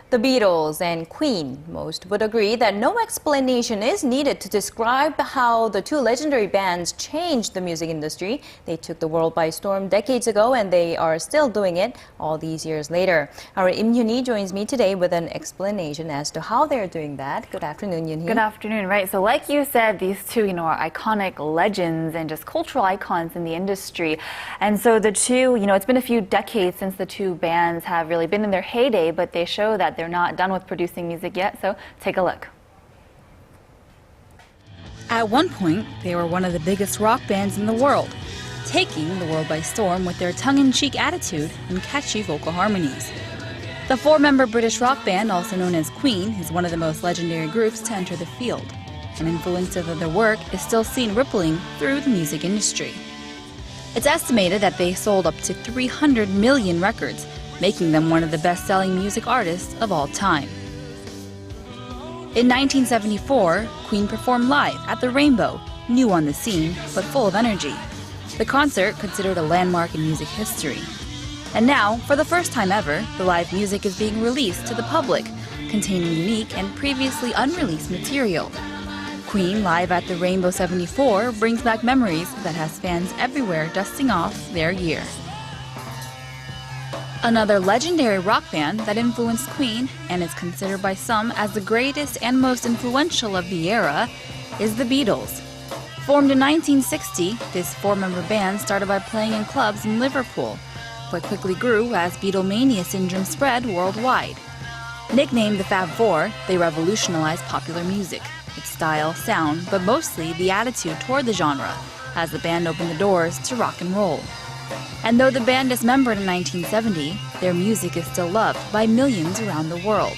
The Beatles and Queen. Most would agree that no explanation is needed to describe how the two legendary bands changed the music industry. They took the world by storm decades ago, and they are still doing it all these years later. Our Yim Yoonhee joins me today with an explanation as to how they're doing that. Good afternoon, Yoonhee. Good afternoon. Right, so like you said, these two, are iconic legends and just cultural icons in the industry. And so the two, it's been a few decades since the two bands have really been in their heyday, but they show that they're not done with producing music yet, so take a look. At one point, they were one of the biggest rock bands in the world, taking the world by storm with their tongue-in-cheek attitude and catchy vocal harmonies. The four-member British rock band, also known as Queen, is one of the most legendary groups to enter the field. An influence of their work is still seen rippling through the music industry. It's estimated that they sold up to 300 million records, making them one of the best-selling music artists of all time. In 1974, Queen performed live at the Rainbow, new on the scene, but full of energy. The concert, considered a landmark in music history. And now, for the first time ever, the live music is being released to the public, containing unique and previously unreleased material. Queen live at the Rainbow 74 brings back memories that has fans everywhere dusting off their year. Another legendary rock band that influenced Queen and is considered by some as the greatest and most influential of the era is the Beatles. Formed in 1960, this four-member band started by playing in clubs in Liverpool, but quickly grew as Beatlemania syndrome spread worldwide. Nicknamed the Fab Four, they revolutionized popular music, its style, sound, but mostly the attitude toward the genre, as the band opened the doors to rock and roll. And though the band dismembered in 1970, their music is still loved by millions around the world.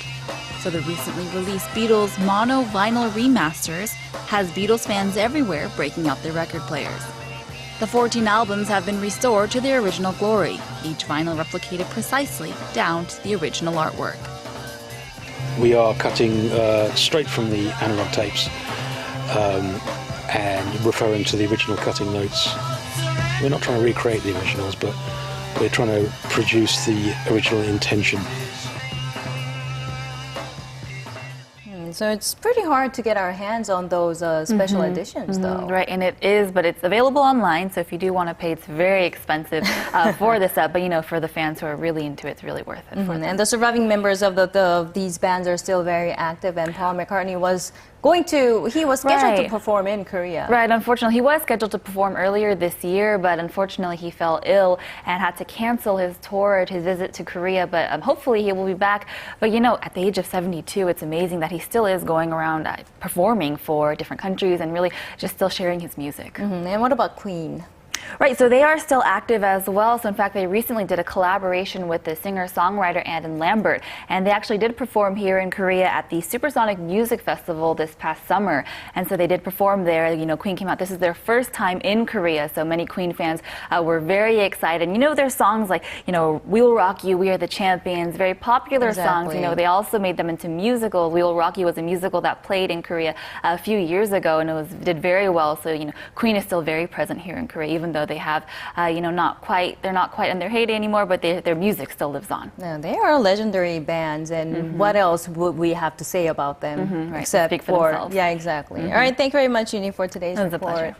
So the recently released Beatles mono vinyl remasters has Beatles fans everywhere breaking out their record players. The 14 albums have been restored to their original glory, each vinyl replicated precisely down to the original artwork. We are cutting straight from the analog tapes and referring to the original cutting notes. We're not trying to recreate the originals, but we're trying to produce the original intention. So it's pretty hard to get our hands on those special editions, though. Right, and it is, but it's available online, so if you do want to pay, it's very expensive for the set, but for the fans who are really into it, it's really worth it for them. And the surviving members of these bands are still very active, and Paul McCartney was scheduled to perform in Korea. Right, unfortunately, he was scheduled to perform earlier this year, but unfortunately he fell ill and had to cancel his tour, his visit to Korea, but hopefully he will be back. But at the age of 72, it's amazing that he still is going around performing for different countries and really just still sharing his music. And what about Queen? Right, so they are still active as well. So in fact, they recently did a collaboration with the singer-songwriter Adam Lambert, and they actually did perform here in Korea at the Supersonic Music Festival this past summer. And so they did perform there. Queen came out. This is their first time in Korea, so many Queen fans were very excited. Their songs like, We Will Rock You, We Are the Champions, very popular songs. They also made them into musicals. We Will Rock You was a musical that played in Korea a few years ago, and did very well. So, Queen is still very present here in Korea, even though they have, they're not quite in their heyday anymore, but their music still lives on. Yeah, they are legendary bands, and what else would we have to say about them Right. except Speak for themselves. Yeah, exactly. All right, thank you very much, Yoonhee, for today's report. It was a pleasure.